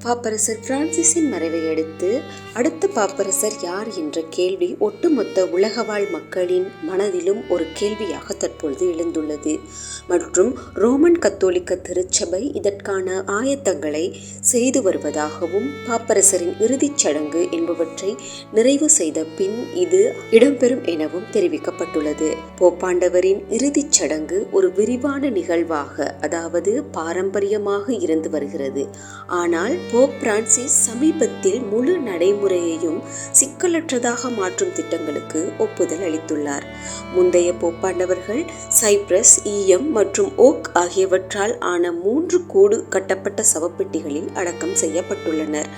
பாப்பரசர் பிரான்சிஸின் மறைவை அடுத்து அடுத்த பாப்பரசர் யார் என்ற கேள்வி ஒட்டுமொத்த உலகவாழ் மக்களின் மனதிலும் ஒரு கேள்வியாக தற்பொழுது எழுந்துள்ளது. மற்றும் ரோமன் கத்தோலிக்க திருச்சபை இதற்கான ஆயத்தங்களை செய்து வருவதாகவும் பாப்பரசரின் இறுதிச் சடங்கு என்பவற்றை நிறைவு செய்த பின் இது இடம்பெறும் எனவும் தெரிவிக்கப்பட்டுள்ளது. போப்பாண்டவரின் இறுதிச் சடங்கு ஒரு விரிவான நிகழ்வாக, அதாவது பாரம்பரியமாக இருந்து வருகிறது. ஆனால் போப் பிரான்சிஸ் சமீபத்தில் முழு நடைமுறையையும் சிக்கலற்றதாக மாற்றும் திட்டங்களுக்கு ஒப்புதல் அளித்துள்ளார். முந்தைய போப்பாண்டவர்கள் சைப்ரஸ், ஈயம் மற்றும் ஓக் ஆகியவற்றால் ஆன 3 கூடு கட்டப்பட்ட சவப்பெட்டிகளில் அடக்கம் செய்யப்பட்டுள்ளனர்.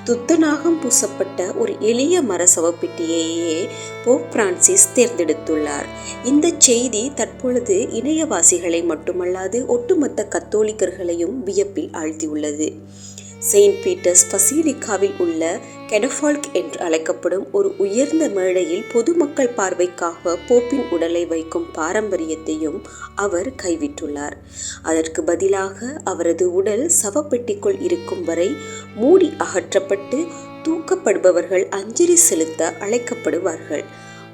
துத்தநாகம் பூசப்பட்ட ஒரு எளிய மர சவப்பெட்டியையே போப் பிரான்சிஸ் தேர்ந்தெடுத்துள்ளார். இந்த செய்தி தற்பொழுது இணையவாசிகளை மட்டுமல்லாது ஒட்டுமொத்த கத்தோலிக்கர்களையும் வியப்பில் ஆழ்த்தியுள்ளது. செயின்ட் பீட்டர்ஸ் பசிலிக்காவில் உள்ள கெடஃபால்க் என்று அழைக்கப்படும் ஒரு உயர்ந்த மேடையில் பொதுமக்கள் பார்வைக்காக போப்பின் உடலை வைக்கும் பாரம்பரியத்தையும் அவர் கைவிட்டுள்ளார். அதற்கு பதிலாக அவரது உடல் சவப்பெட்டிக்குள் இருக்கும் வரை மூடி அகற்றப்பட்டு தூக்கப்படுபவர்கள் அஞ்சலி செலுத்த அழைக்கப்படுவார்கள்.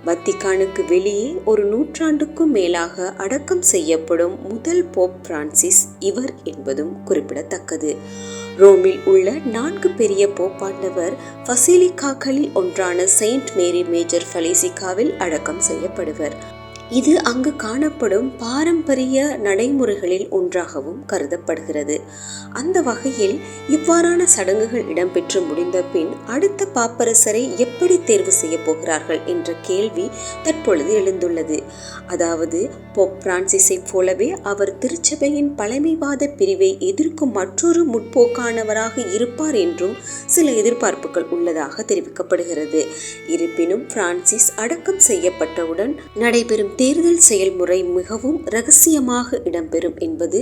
வத்திக்கானுக்கு வெளியே ஒரு நூற்றாண்டுக்கும் மேலாக அடக்கம் செய்யப்படும் முதல் போப் பிரான்சிஸ் இவர் என்பதும் குறிப்பிடத்தக்கது. ரோமில் உள்ள 4 பெரிய போப்பாண்டவர் பசிலிக்காக்களில் ஒன்றான செயின்ட் மேரி மேஜர் பசிலிக்காவில் அடக்கம் செய்யப்படுவர். இது அங்கு காணப்படும் பாரம்பரிய நடைமுறைகளில் ஒன்றாகவும் கருதப்படுகிறது. அந்த வகையில் இவ்வாறான சடங்குகள் இடம்பெற்று முடிந்த பின் அடுத்த பாப்பரசரை எப்படி தேர்வு செய்ய போகிறார்கள் என்ற கேள்வி தற்பொழுது எழுந்துள்ளது. அதாவது போப் பிரான்சிஸை போலவே அவர் திருச்சபையின் பழமைவாத பிரிவை எதிர்க்கும் மற்றொரு முற்போக்கானவராக இருப்பார் என்றும் சில எதிர்பார்ப்புகள் உள்ளதாக தெரிவிக்கப்படுகிறது. இருப்பினும் பிரான்சிஸ் அடக்கம் செய்யப்பட்டவுடன் நடைபெறும் தேர்தல் செயல்முறை மிகவும் இரகசியமாக இடம்பெறும் என்பது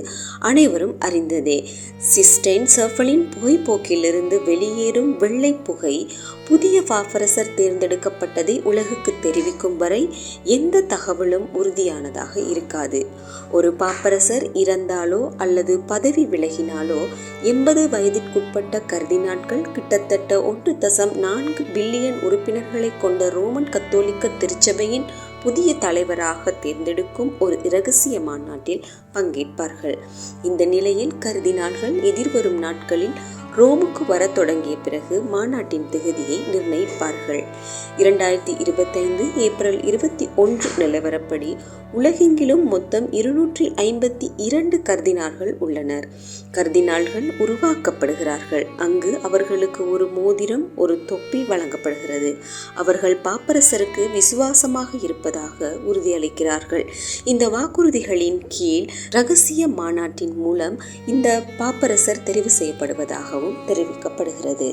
அனைவரும் அறிந்ததே. சிஸ்டைன் சர்ஃபலின் புகைப்போக்கிலிருந்து வெளியேறும் வெள்ளை புகை புதிய பாப்பரசர் தேர்ந்தெடுக்கப்பட்டதை உலகுக்கு தெரிவிக்கும் வரை எந்த தகவலும் உறுதியானதாக இருக்காது. ஒரு பாப்பரசர் இறந்தாலோ அல்லது பதவி விலகினாலோ 80 வயதிற்குட்பட்ட கர்தினால்கள் கிட்டத்தட்ட 1.4 பில்லியன் உறுப்பினர்களை கொண்ட ரோமன் கத்தோலிக்க திருச்சபையின் புதிய தலைவராக தேர்ந்தெடுக்கும் ஒரு இரகசிய மாநாட்டில் பங்கேற்பார்கள். இந்த நிலையில் கர்தினால்கள் எதிர்வரும் நாட்களில் ரோமுக்கு வர தொடங்கிய பிறகு மாநாட்டின் திகதியை நிர்ணயிப்பார்கள். 2025 ஏப்ரல் 21 நிலவரப்படி உலகெங்கிலும் மொத்தம் 252 கர்தினால்கள் உள்ளனர். கர்தினால்கள் உருவாக்கப்படுகிறார்கள். அங்கு அவர்களுக்கு ஒரு மோதிரம், ஒரு தொப்பி வழங்கப்படுகிறது. அவர்கள் பாப்பரசருக்கு விசுவாசமாக இருப்பதாக உறுதியளிக்கிறார்கள். இந்த வாக்குறுதிகளின் கீழ் இரகசிய மாநாட்டின் மூலம் இந்த பாப்பரசர் தெரிவு செய்யப்படுவதாகவும் தெரிவிக்கப்படுகிறது.